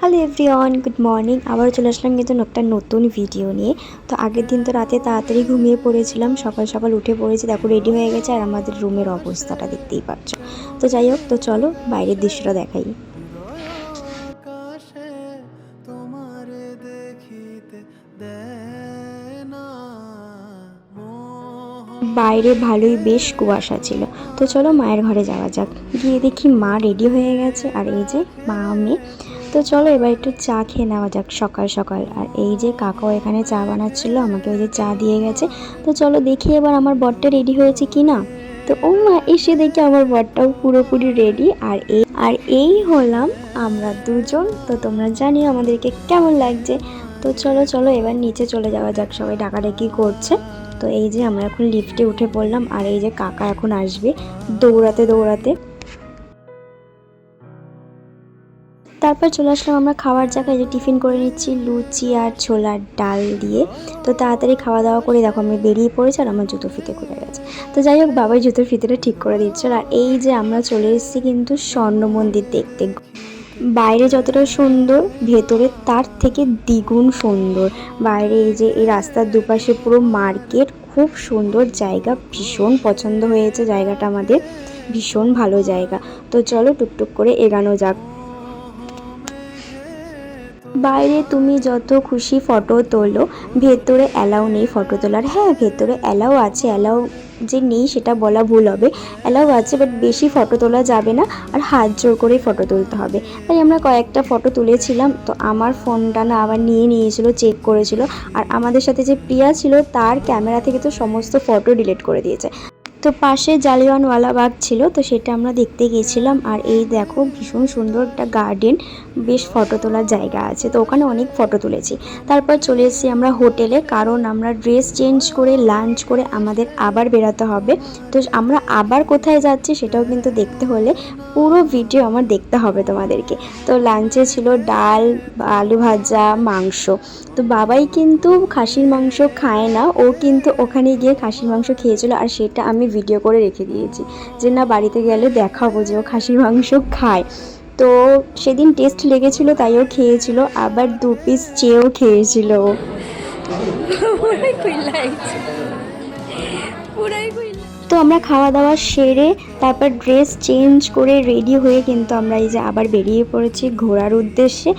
Hello everyone, good morning. আবার চলে আসলাম কিন্তু একটা নতুন ভিডিও নিয়ে। তো আগের দিন তো রাতে তাড়াতাড়ি ঘুমিয়ে পড়েছিলাম, সকাল সকাল উঠে পড়েছি, দেখো রেডি হয়ে গেছে। আর আমাদের রুমের অবস্থাটা দেখতেই পাচ্ছ। তো যাই হোক, তো চলো বাইরের দৃশ্যটা দেখাই। বাইরে ভালোই বেশ কুয়াশা ছিল। তো চলো মায়ের ঘরে যাওয়া যাক। গিয়ে দেখি মা রেডি হয়ে গেছে, আর এই যে মা মেয়ে। তো চলো এবার একটু চা খেয়ে নেওয়া যাক সকাল সকাল। আর এই যে কাকাও এখানে চা বানাচ্ছিল, আমাকে ওই যে চা দিয়ে গেছে। তো চলো দেখি এবার আমার বরটা রেডি হয়েছে কি না। তো ও মা, এসে দেখি আমার বরটাও পুরোপুরি রেডি। আর এই হলাম আমরা দুজন। তো তোমরা জানিও আমাদেরকে কেমন লাগছে। তো চলো চলো এবার নিচে চলে যাওয়া যাক, সবাই ডাকাডাকি করছে। তো এই যে আমরা এখন লিফটে উঠে পড়লাম, আর এই যে কাকা এখন আসবে দৌড়াতে দৌড়াতে। তারপর চলে আসলাম আমরা খাওয়ার জায়গায়, যে টিফিন করে নিচ্ছি লুচি আর ছোলার ডাল দিয়ে। তো তাড়াতাড়ি খাওয়া দাওয়া করে দেখো আমি বেরিয়ে পড়েছি, আর আমার জুতো ফিতে খুলে গেছে। তো যাই হোক, বাবাই জুতোর ফিতেটা ঠিক করে দিচ্ছে। আর এই যে আমরা চলে এসেছি কিন্তু স্বর্ণ মন্দির দেখতে। বাইরে যতটা সুন্দর, ভেতরে তার থেকে দ্বিগুণ সুন্দর। বাইরে এই যে এই রাস্তার দুপাশে পুরো মার্কেট, খুব সুন্দর জায়গা, ভীষণ পছন্দ হয়েছে জায়গাটা আমাদের, ভীষণ ভালো জায়গা। তো চলো টুকটুক করে এগানো যাক। বাইরে তুমি যত খুশি ফটো তোলো, ভেতরে অ্যালাউ নেই ফটো তোলার। হ্যাঁ, ভেতরে অ্যালাউ আছে, অ্যালাউ যে নেই সেটা বলা ভুল হবে। অ্যালাউ আছে, বাট বেশি ফটো তোলা যাবে না, আর হাত জোর করে ফটো তুলতে হবে। তাই আমরা কয়েকটা ফটো তুলেছিলাম। তো আমার ফোনটা না আবার নিয়ে নিয়েছিল, চেক করেছিল। আর আমাদের সাথে যে প্রিয়া ছিল, তার ক্যামেরা থেকে তো সমস্ত ফটো ডিলিট করে দিয়েছে। তো পাশে জালিয়ানওয়ালাবাগ ছিল, তো সেটা আমরা দেখতে গিয়েছিলাম। আর এই দেখো ভীষণ সুন্দর একটা গার্ডেন, বেশ ফটো তোলার জায়গা আছে। তো ওখানে অনেক ফটো তুলেছি। তারপর চলে এসেছি আমরা হোটেলে, কারণ আমরা ড্রেস চেঞ্জ করে লাঞ্চ করে আমাদের আবার বেরোতে হবে। তো আমরা আবার কোথায় যাচ্ছি সেটাও কিন্তু দেখতে হলে পুরো ভিডিও আমার দেখতে হবে তোমাদেরকে। তো লাঞ্চে ছিল ডাল, আলু ভাজা, মাংস। তো বাবাই কিন্তু খাসির মাংস খায় না, ও কিন্তু ওখানে গিয়ে খাসির মাংস খেয়েছিল। আর সেটা আমি ভিডিও করে রেখে দিয়েছি, যে না বাড়িতে গেলে দেখাবো যে ও খাসির মাংস খায়। তো সেদিন টেস্ট লেগেছিল তাইও খেয়েছিল, আবার 2 পিস চেয়েও খেয়েছিল। তো আমরা খাওয়া দাওয়া সেরে তারপর ড্রেস চেঞ্জ করে রেডি হয়ে কিন্তু আমরা এই যে আবার বেরিয়ে পড়েছি ঘোরার উদ্দেশ্যে।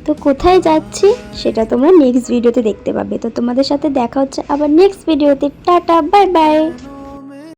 তো কোথায় যাচ্ছি সেটা তোমরা নেক্সট ভিডিওতে দেখতে পাবে। তো তোমাদের সাথে দেখা হচ্ছে আবার নেক্সট ভিডিওতে। Tata, bye bye.